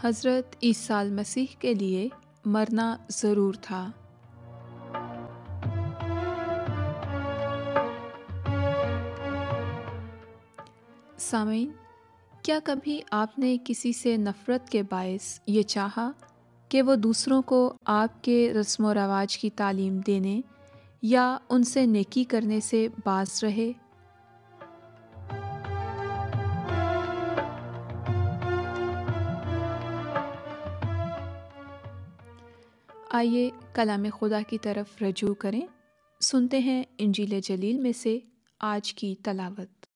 حضرت عیسیٰ مسیح کے لیے مرنا ضرور تھا۔ سامعین، کیا کبھی آپ نے کسی سے نفرت کے باعث یہ چاہا کہ وہ دوسروں کو آپ کے رسم و رواج کی تعلیم دینے یا ان سے نیکی کرنے سے باز رہے؟ آئیے کلام خدا کی طرف رجوع کریں۔ سنتے ہیں انجیل جلیل میں سے آج کی تلاوت۔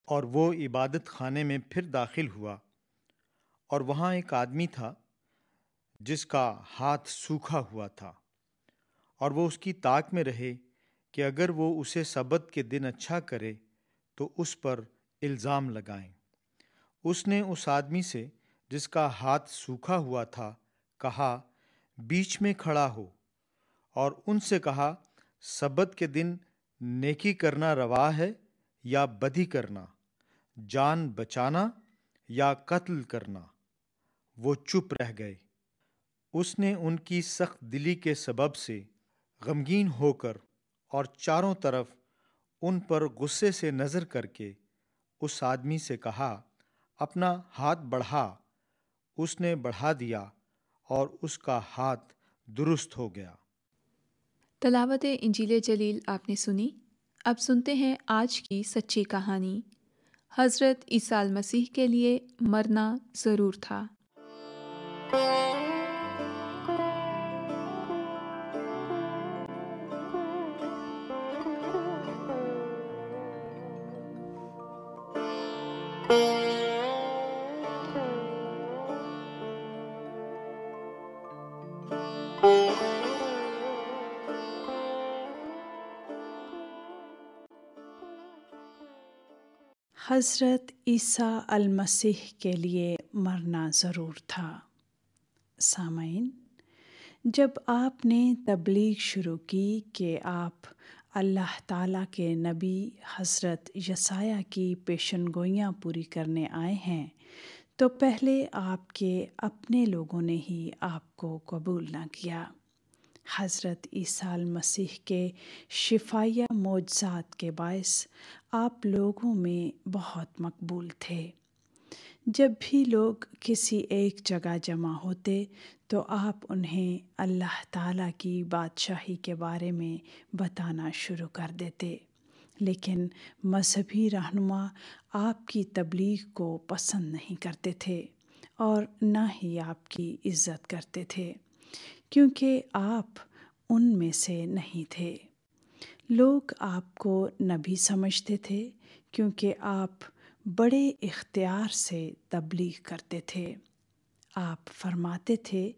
اور وہ عبادت خانے میں پھر داخل ہوا، اور وہاں ایک آدمی تھا جس کا ہاتھ سوکھا ہوا تھا، اور وہ اس کی طاق میں رہے کہ اگر وہ اسے سبت کے دن اچھا کرے تو اس پر الزام لگائیں۔ اس نے اس آدمی سے جس کا ہاتھ سوکھا ہوا تھا کہا، بیچ میں کھڑا ہو، اور ان سے کہا، سبت کے دن نیکی کرنا روا ہے یا بدی کرنا، جان بچانا یا قتل کرنا؟ وہ چپ رہ گئے۔ اس نے ان کی سخت دلی کے سبب سے غمگین ہو کر اور چاروں طرف ان پر غصے سے نظر کر کے اس آدمی سے کہا، اپنا ہاتھ بڑھا۔ اس نے بڑھا دیا اور اس کا ہاتھ درست ہو گیا۔ تلاوت انجیل جلیل آپ نے سنی۔ اب سنتے ہیں آج کی سچی کہانی۔ حضرت عیسیٰ مسیح کے لیے مرنا ضرور تھا۔ حضرت عیسیٰ المسیح کے لیے مرنا ضرور تھا۔ سامعین، جب آپ نے تبلیغ شروع کی کہ آپ اللہ تعالیٰ کے نبی حضرت یسایہ کی پیشن گوئیاں پوری کرنے آئے ہیں، تو پہلے آپ کے اپنے لوگوں نے ہی آپ کو قبول نہ کیا۔ حضرت عیسیٰ المسیح کے شفائیہ معجزات کے باعث آپ لوگوں میں بہت مقبول تھے۔ جب بھی لوگ کسی ایک جگہ جمع ہوتے تو آپ انہیں اللہ تعالیٰ کی بادشاہی کے بارے میں بتانا شروع کر دیتے، لیکن مذہبی رہنما آپ کی تبلیغ کو پسند نہیں کرتے تھے اور نہ ہی آپ کی عزت کرتے تھے، کیونکہ آپ ان میں سے نہیں تھے۔ لوگ آپ کو نبی سمجھتے تھے کیونکہ آپ بڑے اختیار سے تبلیغ کرتے تھے۔ آپ فرماتے تھے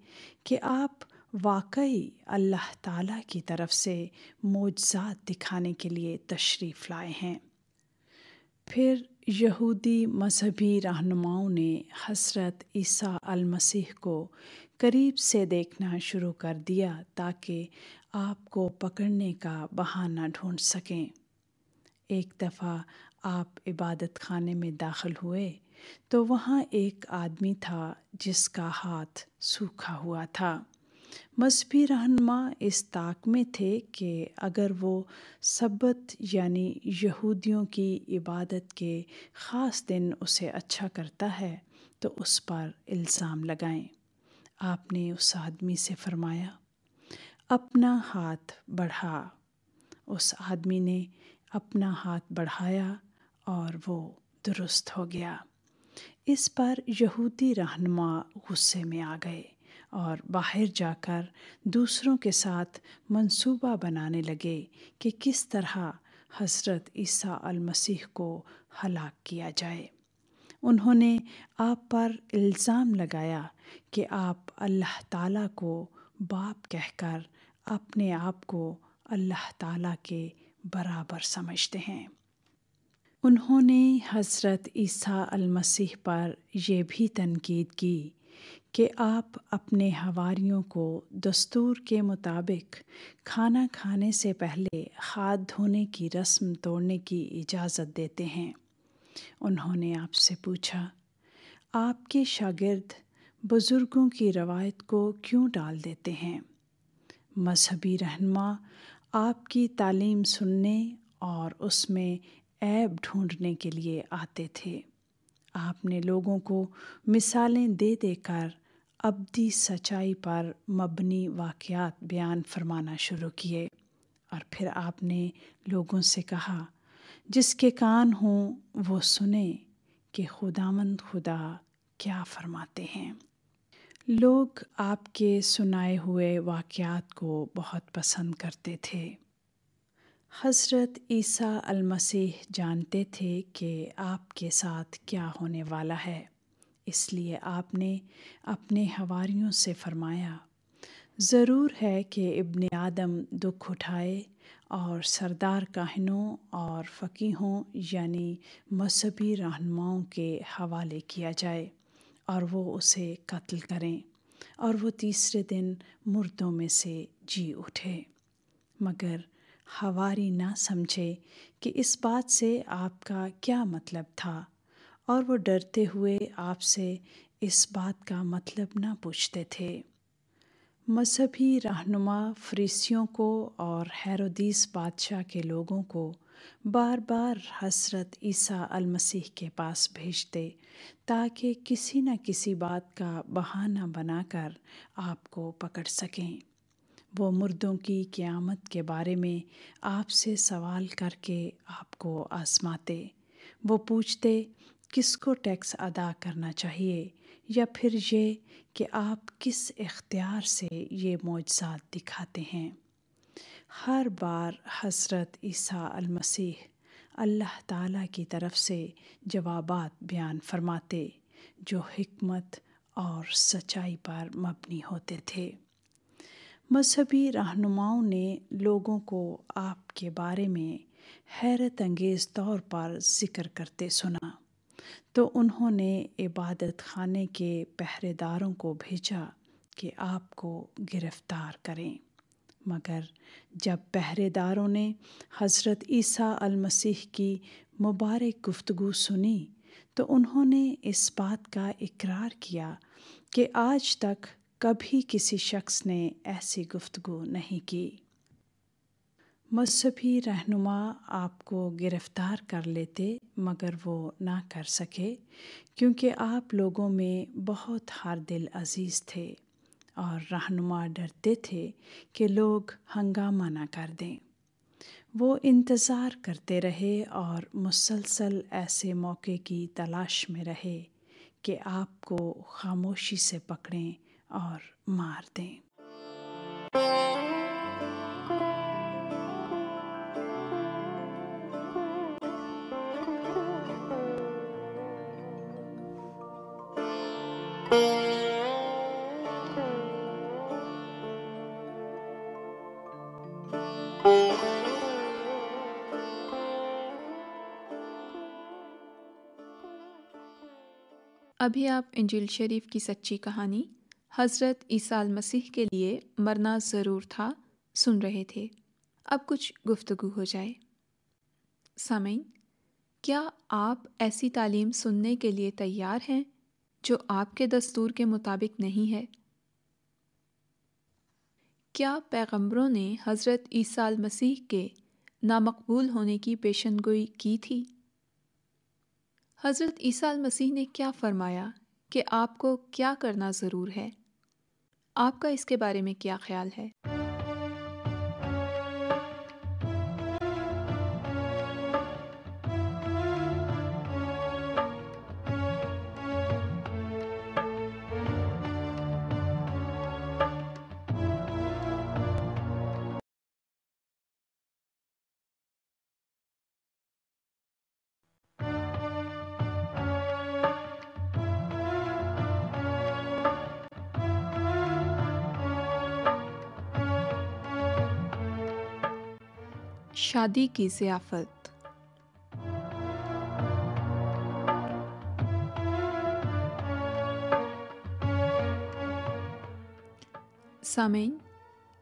کہ آپ واقعی اللہ تعالیٰ کی طرف سے معجزات دکھانے کے لیے تشریف لائے ہیں۔ پھر یہودی مذہبی رہنماؤں نے حضرت عیسیٰ المسیح کو قریب سے دیکھنا شروع کر دیا تاکہ آپ کو پکڑنے کا بہانہ ڈھونڈ سکیں۔ ایک دفعہ آپ عبادت خانے میں داخل ہوئے تو وہاں ایک آدمی تھا جس کا ہاتھ سوکھا ہوا تھا۔ مذہبی رہنما اس طاق میں تھے کہ اگر وہ سبت یعنی یہودیوں کی عبادت کے خاص دن اسے اچھا کرتا ہے تو اس پر الزام لگائیں۔ آپ نے اس آدمی سے فرمایا، اپنا ہاتھ بڑھا۔ اس آدمی نے اپنا ہاتھ بڑھایا اور وہ درست ہو گیا۔ اس پر یہودی رہنما غصے میں آ گئے اور باہر جا کر دوسروں کے ساتھ منصوبہ بنانے لگے کہ کس طرح حضرت عیسیٰ المسیح کو ہلاک کیا جائے۔ انہوں نے آپ پر الزام لگایا کہ آپ اللہ تعالیٰ کو باپ کہہ کر اپنے آپ کو اللہ تعالیٰ کے برابر سمجھتے ہیں۔ انہوں نے حضرت عیسیٰ المسیح پر یہ بھی تنقید کی کہ آپ اپنے حواریوں کو دستور کے مطابق کھانا کھانے سے پہلے ہاتھ دھونے کی رسم توڑنے کی اجازت دیتے ہیں۔ انہوں نے آپ سے پوچھا، آپ کے شاگرد بزرگوں کی روایت کو کیوں ڈال دیتے ہیں؟ مذہبی رہنما آپ کی تعلیم سننے اور اس میں عیب ڈھونڈنے کے لیے آتے تھے۔ آپ نے لوگوں کو مثالیں دے دے کر ابدی سچائی پر مبنی واقعات بیان فرمانا شروع کیے، اور پھر آپ نے لوگوں سے کہا، جس کے کان ہوں وہ سنے کہ خداوند خدا کیا فرماتے ہیں۔ لوگ آپ کے سنائے ہوئے واقعات کو بہت پسند کرتے تھے۔ حضرت عیسیٰ المسیح جانتے تھے کہ آپ کے ساتھ کیا ہونے والا ہے، اس لیے آپ نے اپنے حواریوں سے فرمایا، ضرور ہے کہ ابن آدم دکھ اٹھائے اور سردار کاہنوں اور فقیہوں یعنی مذہبی رہنماؤں کے حوالے کیا جائے اور وہ اسے قتل کریں، اور وہ تیسرے دن مردوں میں سے جی اٹھے۔ مگر حواری نہ سمجھے کہ اس بات سے آپ کا کیا مطلب تھا، اور وہ ڈرتے ہوئے آپ سے اس بات کا مطلب نہ پوچھتے تھے۔ مذہبی رہنما فریسیوں کو اور ہیرودیس بادشاہ کے لوگوں کو بار بار حضرت عیسیٰ المسیح کے پاس بھیجتے تاکہ کسی نہ کسی بات کا بہانہ بنا کر آپ کو پکڑ سکیں۔ وہ مردوں کی قیامت کے بارے میں آپ سے سوال کر کے آپ کو آزماتے۔ وہ پوچھتے کس کو ٹیکس ادا کرنا چاہیے، یا پھر یہ کہ آپ کس اختیار سے یہ معجزات دکھاتے ہیں۔ ہر بار حضرت عیسیٰ المسیح اللہ تعالیٰ کی طرف سے جوابات بیان فرماتے جو حکمت اور سچائی پر مبنی ہوتے تھے۔ مذہبی رہنماؤں نے لوگوں کو آپ کے بارے میں حیرت انگیز طور پر ذکر کرتے سنا، تو انہوں نے عبادت خانے کے پہرے داروں کو بھیجا کہ آپ کو گرفتار کریں۔ مگر جب پہرے داروں نے حضرت عیسیٰ المسیح کی مبارک گفتگو سنی تو انہوں نے اس بات کا اقرار کیا کہ آج تک کبھی کسی شخص نے ایسی گفتگو نہیں کی۔ مذہبی رہنما آپ کو گرفتار کر لیتے، مگر وہ نہ کر سکے کیونکہ آپ لوگوں میں بہت ہر دل عزیز تھے، اور رہنما ڈرتے تھے کہ لوگ ہنگامہ نہ کر دیں۔ وہ انتظار کرتے رہے اور مسلسل ایسے موقع کی تلاش میں رہے کہ آپ کو خاموشی سے پکڑیں اور مار دیں۔ ابھی آپ انجیل شریف کی سچی کہانی حضرت عیسیٰ المسیح کے لیے مرنا ضرور تھا سن رہے تھے۔ اب کچھ گفتگو ہو جائے۔ سامعین، کیا آپ ایسی تعلیم سننے کے لیے تیار ہیں جو آپ کے دستور کے مطابق نہیں ہے؟ کیا پیغمبروں نے حضرت عیسیٰ المسیح کے نامقبول ہونے کی پیشن گوئی کی تھی؟ حضرت عیسیٰ المسیح نے کیا فرمایا کہ آپ کو کیا کرنا ضرور ہے؟ آپ کا اس کے بارے میں کیا خیال ہے؟ شادی کی ضیافت۔ سامعین،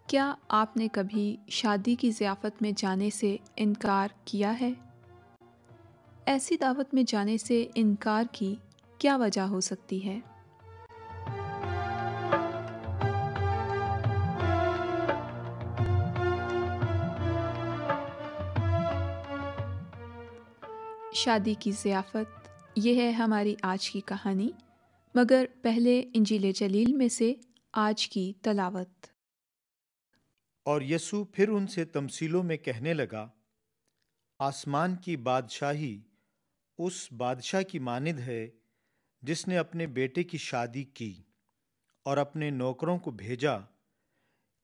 کیا آپ نے کبھی شادی کی ضیافت میں جانے سے انکار کیا ہے؟ ایسی دعوت میں جانے سے انکار کی کیا وجہ ہو سکتی ہے؟ شادی کی ضیافت، یہ ہے ہماری آج کی کہانی، مگر پہلے انجیل جلیل میں سے آج کی تلاوت۔ اور یسوع پھر ان سے تمثیلوں میں کہنے لگا، آسمان کی بادشاہی اس بادشاہ کی مانند ہے جس نے اپنے بیٹے کی شادی کی اور اپنے نوکروں کو بھیجا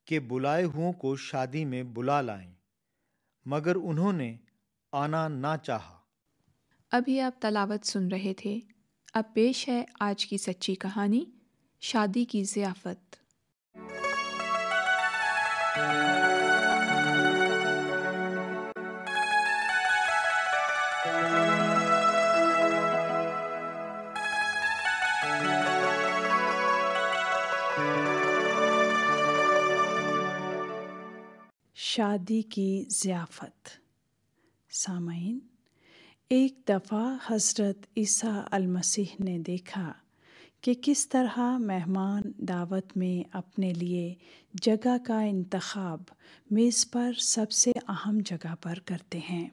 کہ بلائے ہوں کو شادی میں بلا لائیں، مگر انہوں نے آنا نہ چاہا۔ ابھی آپ تلاوت سن رہے تھے، اب پیش ہے آج کی سچی کہانی، شادی کی ضیافت۔ شادی کی ضیافت۔ سامعین، ایک دفعہ حضرت عیسیٰ المسیح نے دیکھا کہ کس طرح مہمان دعوت میں اپنے لیے جگہ کا انتخاب میز پر سب سے اہم جگہ پر کرتے ہیں۔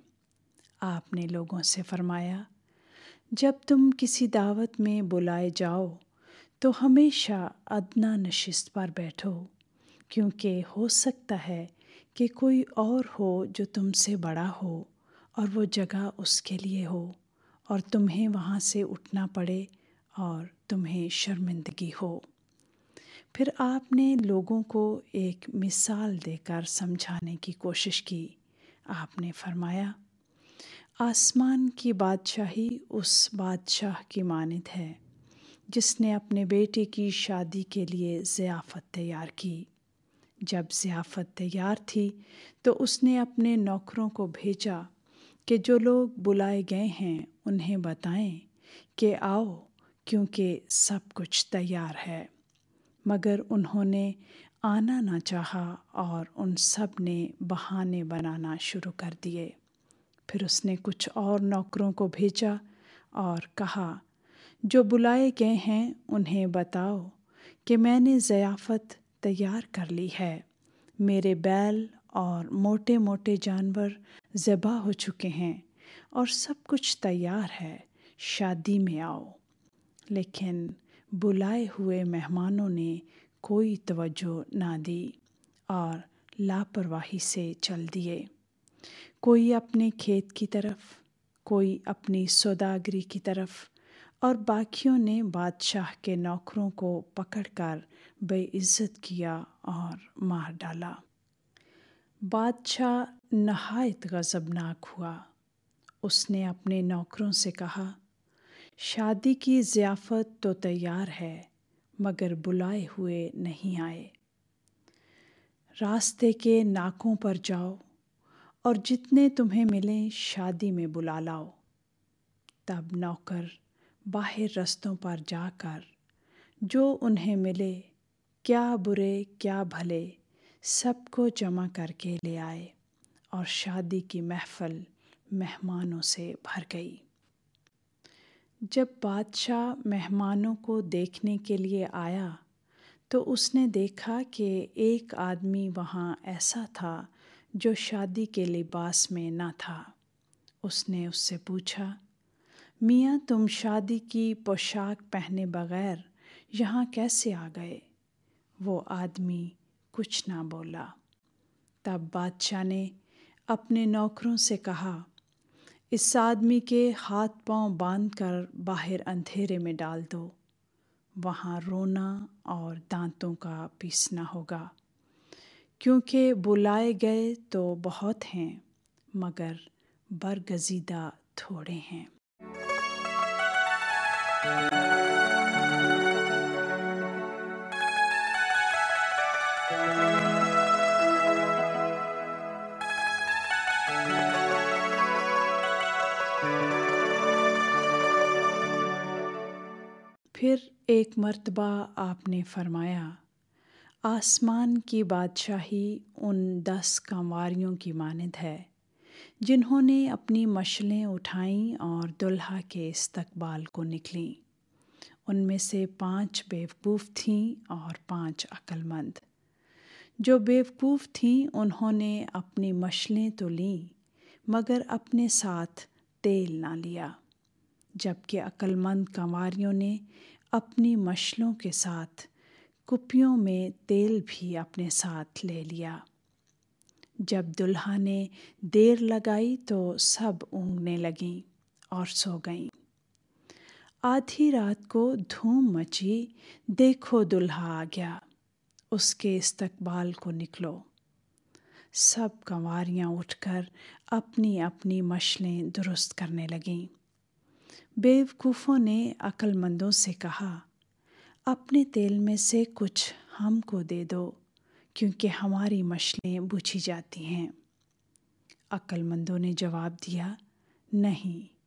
آپ نے لوگوں سے فرمایا، جب تم کسی دعوت میں بلائے جاؤ تو ہمیشہ ادنیٰ نشست پر بیٹھو، کیونکہ ہو سکتا ہے کہ کوئی اور ہو جو تم سے بڑا ہو اور وہ جگہ اس کے لیے ہو اور تمہیں وہاں سے اٹھنا پڑے اور تمہیں شرمندگی ہو۔ پھر آپ نے لوگوں کو ایک مثال دے کر سمجھانے کی کوشش کی۔ آپ نے فرمایا، آسمان کی بادشاہی اس بادشاہ کی مانند ہے جس نے اپنے بیٹے کی شادی کے لیے ضیافت تیار کی۔ جب ضیافت تیار تھی تو اس نے اپنے نوکروں کو بھیجا کہ جو لوگ بلائے گئے ہیں انہیں بتائیں کہ آؤ، کیونکہ سب کچھ تیار ہے، مگر انہوں نے آنا نہ چاہا اور ان سب نے بہانے بنانا شروع کر دیے۔ پھر اس نے کچھ اور نوکروں کو بھیجا اور کہا، جو بلائے گئے ہیں انہیں بتاؤ کہ میں نے ضیافت تیار کر لی ہے، میرے بیل اور موٹے موٹے جانور ذبح ہو چکے ہیں اور سب کچھ تیار ہے، شادی میں آؤ۔ لیکن بلائے ہوئے مہمانوں نے کوئی توجہ نہ دی اور لاپرواہی سے چل دیے، کوئی اپنے کھیت کی طرف، کوئی اپنی سوداگری کی طرف، اور باقیوں نے بادشاہ کے نوکروں کو پکڑ کر بے عزت کیا اور مار ڈالا۔ بادشاہ نہایت غضبناک ہوا۔ اس نے اپنے نوکروں سے کہا، شادی کی ضیافت تو تیار ہے، مگر بلائے ہوئے نہیں آئے۔ راستے کے ناکوں پر جاؤ اور جتنے تمہیں ملیں شادی میں بلا لاؤ۔ تب نوکر باہر رستوں پر جا کر جو انہیں ملے، کیا برے کیا بھلے، سب کو جمع کر کے لے آئے، اور شادی کی محفل مہمانوں سے بھر گئی۔ جب بادشاہ مہمانوں کو دیکھنے کے لیے آیا تو اس نے دیکھا کہ ایک آدمی وہاں ایسا تھا جو شادی کے لباس میں نہ تھا۔ اس نے اس سے پوچھا، میاں تم شادی کی پوشاک پہنے بغیر یہاں کیسے آ گئے؟ وہ آدمی کچھ نہ بولا۔ تب بادشاہ نے اپنے نوکروں سے کہا، اس آدمی کے ہاتھ پاؤں باندھ کر باہر اندھیرے میں ڈال دو، وہاں رونا اور دانتوں کا پیسنا ہوگا، کیونکہ بلائے گئے تو بہت ہیں مگر برگزیدہ تھوڑے ہیں۔ پھر ایک مرتبہ آپ نے فرمایا، آسمان کی بادشاہی ان 10 کانواریوں کی مانند ہے جنہوں نے اپنی مشلیں اٹھائیں اور دلہا کے استقبال کو نکلیں۔ ان میں سے 5 بیوقوف تھیں اور 5 عقل مند۔ جو بیوقوف تھیں انہوں نے اپنی مشلیں تو لیں مگر اپنے ساتھ تیل نہ لیا، جبکہ عقل مند کنواریوں نے اپنی مشلوں کے ساتھ کپیوں میں تیل بھی اپنے ساتھ لے لیا۔ جب دلہا نے دیر لگائی تو سب اونگنے لگیں اور سو گئیں۔ آدھی رات کو دھوم مچی، دیکھو دلہا آ گیا، اس کے استقبال کو نکلو۔ سب کنواریاں اٹھ کر اپنی اپنی مشلیں درست کرنے لگیں۔ بیوقوفوں نے عقل مندوں سے کہا، اپنے تیل میں سے کچھ ہم کو دے دو، کیونکہ ہماری مشلیں بجھی جاتی ہیں۔ عقل مندوں نے جواب دیا، نہیں،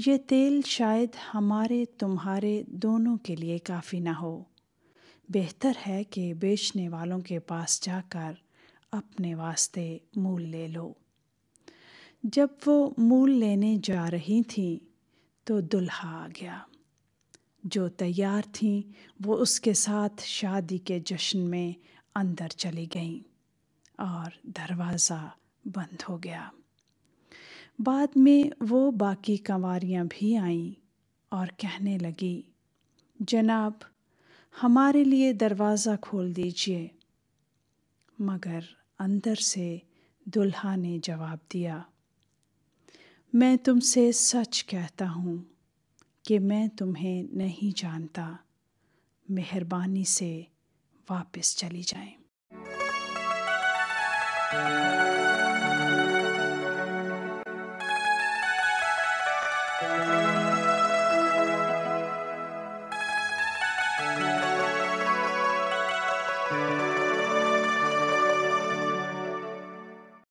یہ تیل شاید ہمارے تمہارے دونوں کے لیے کافی نہ ہو۔ بہتر ہے کہ بیچنے والوں کے پاس جا کر اپنے واسطے مول لے لو۔ جب وہ مول لینے جا رہی تھیں تو دلہا آ گیا۔ جو تیار تھیں وہ اس کے ساتھ شادی کے جشن میں اندر چلی گئیں اور دروازہ بند ہو گیا۔ بعد میں وہ باقی کنواریاں بھی آئیں اور کہنے لگی، جناب، ہمارے لیے دروازہ کھول دیجیے۔ مگر اندر سے دلہا نے جواب دیا، میں تم سے سچ کہتا ہوں کہ میں تمہیں نہیں جانتا، مہربانی سے واپس چلی جائیں۔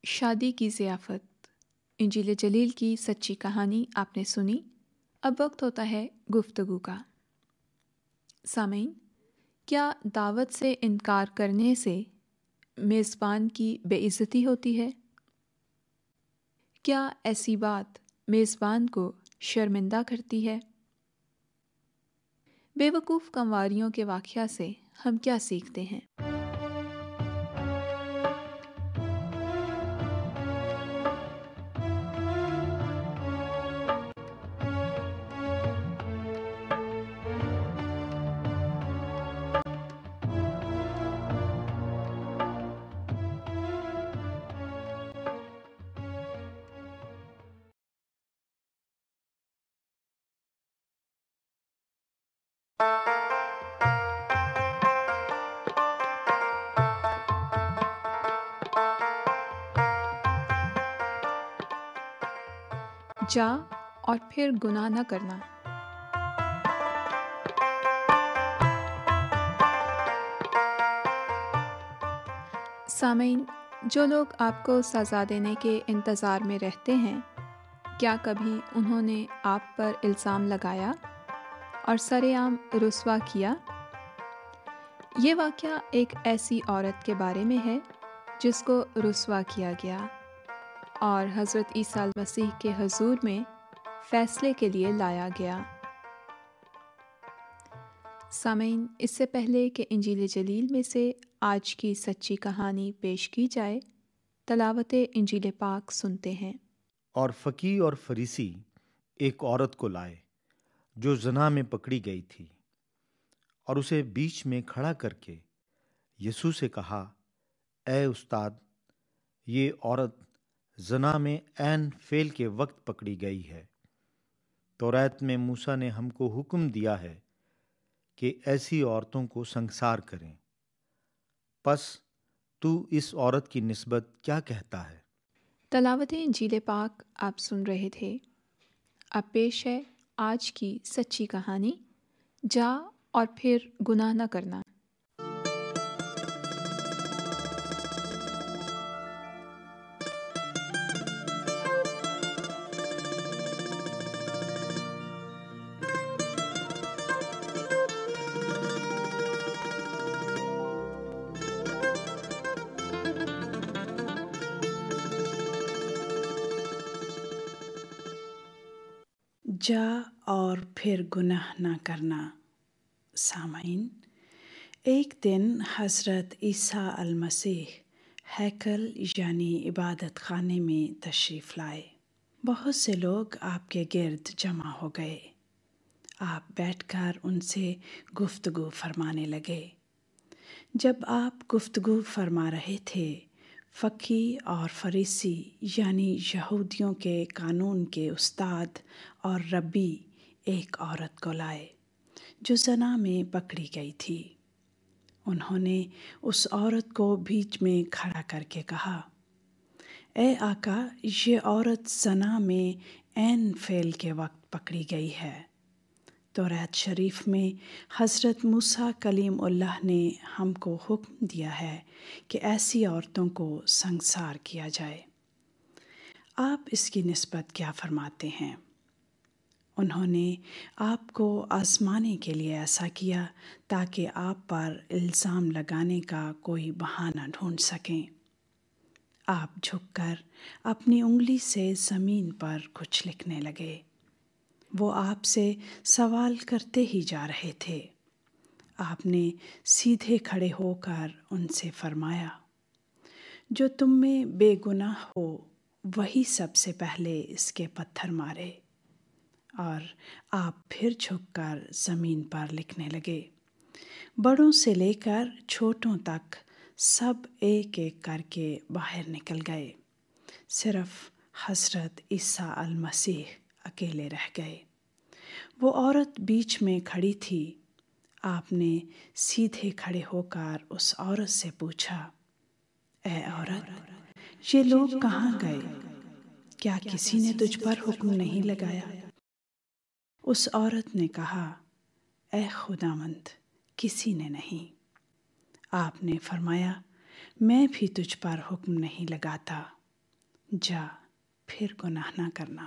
شادی کی ضیافت، انجیل جلیل کی سچی کہانی آپ نے سنی۔ اب وقت ہوتا ہے گفتگو کا۔ سامعین، کیا دعوت سے انکار کرنے سے میزبان کی بے عزتی ہوتی ہے؟ کیا ایسی بات میزبان کو شرمندہ کرتی ہے؟ بے وقوف کنواریوں کے واقعہ سے ہم کیا سیکھتے ہیں؟ جا اور پھر گناہ نہ کرنا۔ سامعین، جو لوگ آپ کو سزا دینے کے انتظار میں رہتے ہیں، کیا کبھی انہوں نے آپ پر الزام لگایا اور سر عام رسوا کیا؟ یہ واقعہ ایک ایسی عورت کے بارے میں ہے جس کو رسوا کیا گیا اور حضرت عیسیٰ المسیح کے حضور میں فیصلے کے لیے لایا گیا۔ سامعین، اس سے پہلے کہ انجیل جلیل میں سے آج کی سچی کہانی پیش کی جائے، تلاوت انجیل پاک سنتے ہیں۔ اور فقیہ اور فریسی ایک عورت کو لائے جو زنا میں پکڑی گئی تھی، اور اسے بیچ میں کھڑا کر کے یسوع سے کہا، اے استاد، یہ عورت زنا میں عین فعل کے وقت پکڑی گئی ہے۔ تورات میں موسیٰ نے ہم کو حکم دیا ہے کہ ایسی عورتوں کو سنگسار کریں۔ پس تو اس عورت کی نسبت کیا کہتا ہے؟ تلاوت انجیل پاک آپ سن رہے تھے۔ اب پیش ہے آج کی سچی کہانی، جا اور پھر گناہ نہ کرنا۔ جا اور پھر گناہ نہ کرنا۔ سامعین، ایک دن حضرت عیسیٰ المسیح ہیکل یعنی عبادت خانے میں تشریف لائے۔ بہت سے لوگ آپ کے گرد جمع ہو گئے۔ آپ بیٹھ کر ان سے گفتگو فرمانے لگے۔ جب آپ گفتگو فرما رہے تھے، فقی اور فریسی یعنی یہودیوں کے قانون کے استاد اور ربی ایک عورت کو لائے جو زنا میں پکڑی گئی تھی۔ انہوں نے اس عورت کو بیچ میں کھڑا کر کے کہا، اے آقا، یہ عورت زنا میں عین فعل کے وقت پکڑی گئی ہے۔ تورات شریف میں حضرت موسیٰ کلیم اللہ نے ہم کو حکم دیا ہے کہ ایسی عورتوں کو سنگسار کیا جائے۔ آپ اس کی نسبت کیا فرماتے ہیں؟ انہوں نے آپ کو آزمانے کے لیے ایسا کیا تاکہ آپ پر الزام لگانے کا کوئی بہانہ ڈھونڈ سکیں۔ آپ جھک کر اپنی انگلی سے زمین پر کچھ لکھنے لگے۔ وہ آپ سے سوال کرتے ہی جا رہے تھے۔ آپ نے سیدھے کھڑے ہو کر ان سے فرمایا، جو تم میں بے گناہ ہو وہی سب سے پہلے اس کے پتھر مارے۔ اور آپ پھر جھک کر زمین پر لکھنے لگے۔ بڑوں سے لے کر چھوٹوں تک سب ایک ایک کر کے باہر نکل گئے۔ صرف حضرت عیسیٰ المسیح اکیلے رہ گئے۔ وہ عورت بیچ میں کھڑی تھی۔ آپ نے سیدھے کھڑے ہو کر اس عورت سے پوچھا، اے عورت، یہ لوگ کہاں گئے؟ کیا کسی نے تجھ پر حکم نہیں لگایا؟ اس عورت نے کہا، اے خداوند، کسی نے نہیں۔ آپ نے فرمایا، میں بھی تجھ پر حکم نہیں لگاتا، جا، پھر گناہ نہ کرنا۔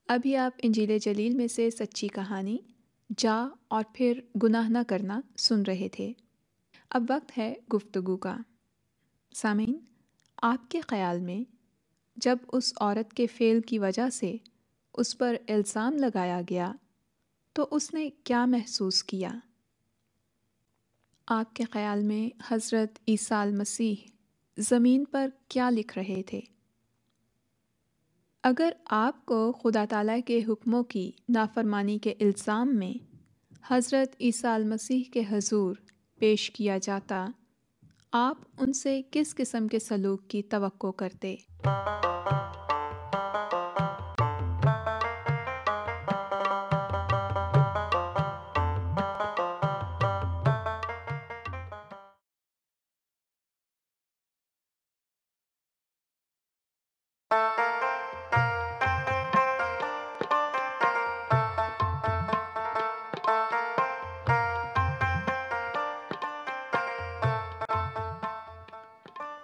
ابھی آپ انجیل جلیل میں سے سچی کہانی جا اور پھر گناہ نہ کرنا سن رہے تھے۔ اب وقت ہے گفتگو کا۔ سامعین، آپ کے خیال میں جب اس عورت کے فعل کی وجہ سے اس پر الزام لگایا گیا تو اس نے کیا محسوس کیا؟ آپ کے خیال میں حضرت عیسیٰ المسیح زمین پر کیا لکھ رہے تھے؟ اگر آپ کو خدا تعالیٰ کے حکموں کی نافرمانی کے الزام میں حضرت عیسیٰ المسیح کے حضور پیش کیا جاتا، آپ ان سے کس قسم کے سلوک کی توقع کرتے؟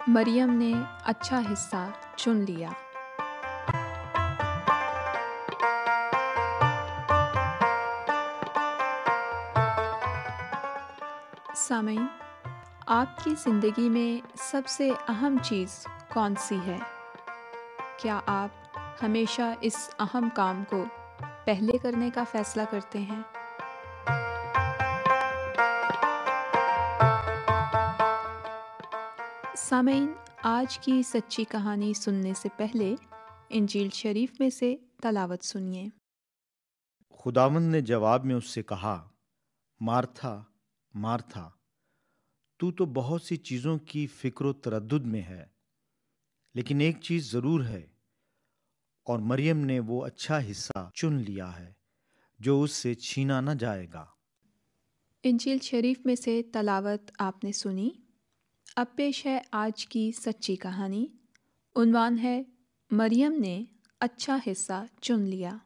مریم نے اچھا حصہ چن لیا۔ سامعین، آپ کی زندگی میں سب سے اہم چیز کون سی ہے؟ کیا آپ ہمیشہ اس اہم کام کو پہلے کرنے کا فیصلہ کرتے ہیں؟ سامعین، آج کی سچی کہانی سننے سے پہلے انجیل شریف میں سے تلاوت سنیے۔ خداوند نے جواب میں اس سے کہا، مارتھا، مارتھا، تو بہت سی چیزوں کی فکر و تردد میں ہے، لیکن ایک چیز ضرور ہے، اور مریم نے وہ اچھا حصہ چن لیا ہے جو اس سے چھینا نہ جائے گا۔ انجیل شریف میں سے تلاوت آپ نے سنی۔ اب پیش ہے آج کی سچی کہانی۔ عنوان ہے مریم نے اچھا حصہ چن لیا۔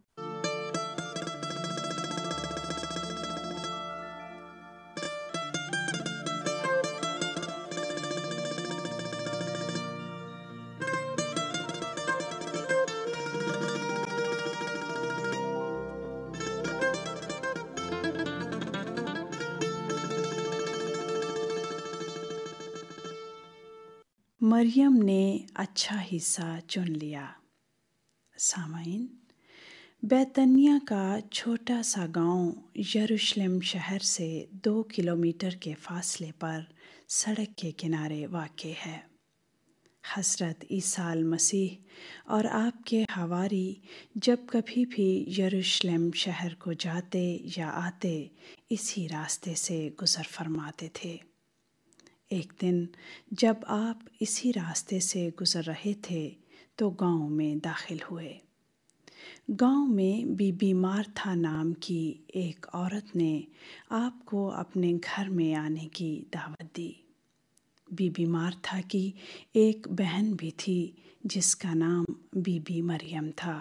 مریم نے اچھا حصہ چن لیا۔ سامعین، بیتنیہ کا چھوٹا سا گاؤں یروشلم شہر سے 2 کلومیٹر کے فاصلے پر سڑک کے کنارے واقع ہے۔ حضرت عیسیٰ المسیح اور آپ کے حواری جب کبھی بھی یروشلم شہر کو جاتے یا آتے اسی راستے سے گزر فرماتے تھے۔ ایک دن جب آپ اسی راستے سے گزر رہے تھے تو گاؤں میں داخل ہوئے۔ گاؤں میں بی بی مارتھا نام کی ایک عورت نے آپ کو اپنے گھر میں آنے کی دعوت دی۔ بی بی مارتھا کی ایک بہن بھی تھی جس کا نام بی بی مریم تھا۔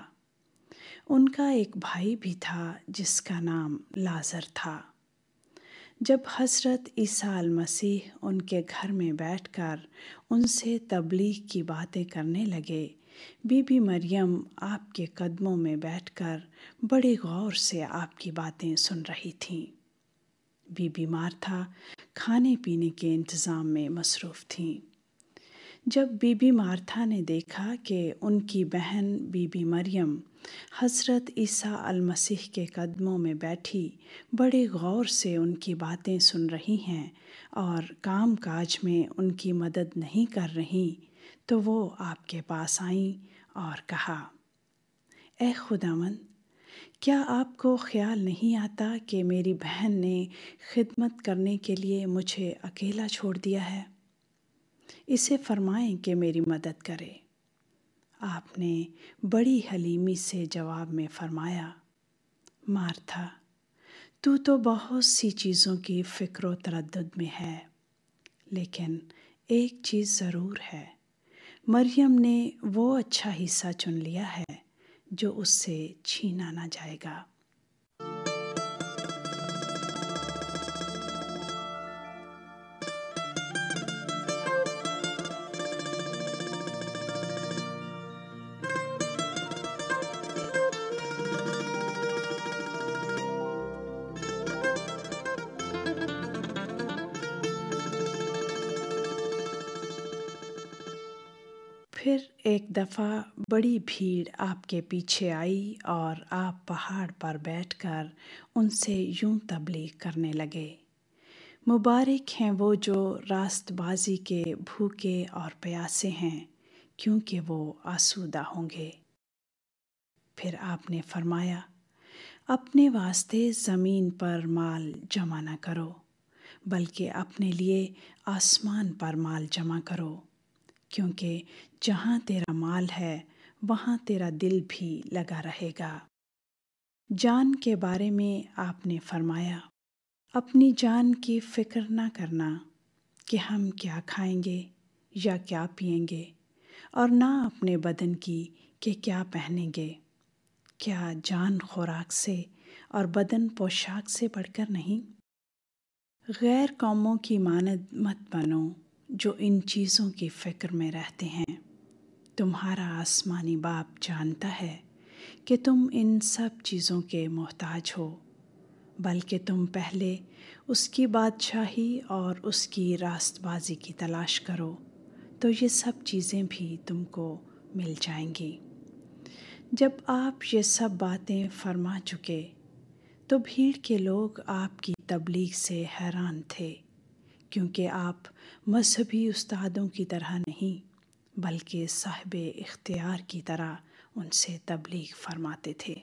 ان کا ایک بھائی بھی تھا جس کا نام لازر تھا۔ جب حضرت عیسیٰ المسیح ان کے گھر میں بیٹھ کر ان سے تبلیغ کی باتیں کرنے لگے، بی بی مریم آپ کے قدموں میں بیٹھ کر بڑے غور سے آپ کی باتیں سن رہی تھیں۔ بی بی مارتھا کھانے پینے کے انتظام میں مصروف تھیں۔ جب بی بی مارتھا نے دیکھا کہ ان کی بہن بی بی مریم حضرت عیسیٰ المسیح کے قدموں میں بیٹھی بڑے غور سے ان کی باتیں سن رہی ہیں اور کام کاج میں ان کی مدد نہیں کر رہی، تو وہ آپ کے پاس آئیں اور کہا، اے خداوند، کیا آپ کو خیال نہیں آتا کہ میری بہن نے خدمت کرنے کے لیے مجھے اکیلا چھوڑ دیا ہے؟ اسے فرمائیں کہ میری مدد کرے۔ آپ نے بڑی حلیمی سے جواب میں فرمایا، مارتھا، تو بہت سی چیزوں کی فکر و تردد میں ہے، لیکن ایک چیز ضرور ہے، مریم نے وہ اچھا حصہ چن لیا ہے جو اس سے چھینا نہ جائے گا۔ پھر ایک دفعہ بڑی بھیڑ آپ کے پیچھے آئی اور آپ پہاڑ پر بیٹھ کر ان سے یوں تبلیغ کرنے لگے، مبارک ہیں وہ جو راست بازی کے بھوکے اور پیاسے ہیں، کیونکہ وہ آسودہ ہوں گے۔ پھر آپ نے فرمایا، اپنے واسطے زمین پر مال جمع نہ کرو، بلکہ اپنے لیے آسمان پر مال جمع کرو، کیونکہ جہاں تیرا مال ہے وہاں تیرا دل بھی لگا رہے گا۔ جان کے بارے میں آپ نے فرمایا، اپنی جان کی فکر نہ کرنا کہ ہم کیا کھائیں گے یا کیا پئیں گے، اور نہ اپنے بدن کی کہ کیا پہنیں گے۔ کیا جان خوراک سے اور بدن پوشاک سے بڑھ کر نہیں؟ غیر قوموں کی مانند مت بنو جو ان چیزوں کی فکر میں رہتے ہیں۔ تمہارا آسمانی باپ جانتا ہے کہ تم ان سب چیزوں کے محتاج ہو، بلکہ تم پہلے اس کی بادشاہی اور اس کی راست بازی کی تلاش کرو، تو یہ سب چیزیں بھی تم کو مل جائیں گی۔ جب آپ یہ سب باتیں فرما چکے تو بھیڑ کے لوگ آپ کی تبلیغ سے حیران تھے، کیونکہ آپ مذہبی استادوں کی طرح نہیں بلکہ صاحب اختیار کی طرح ان سے تبلیغ فرماتے تھے۔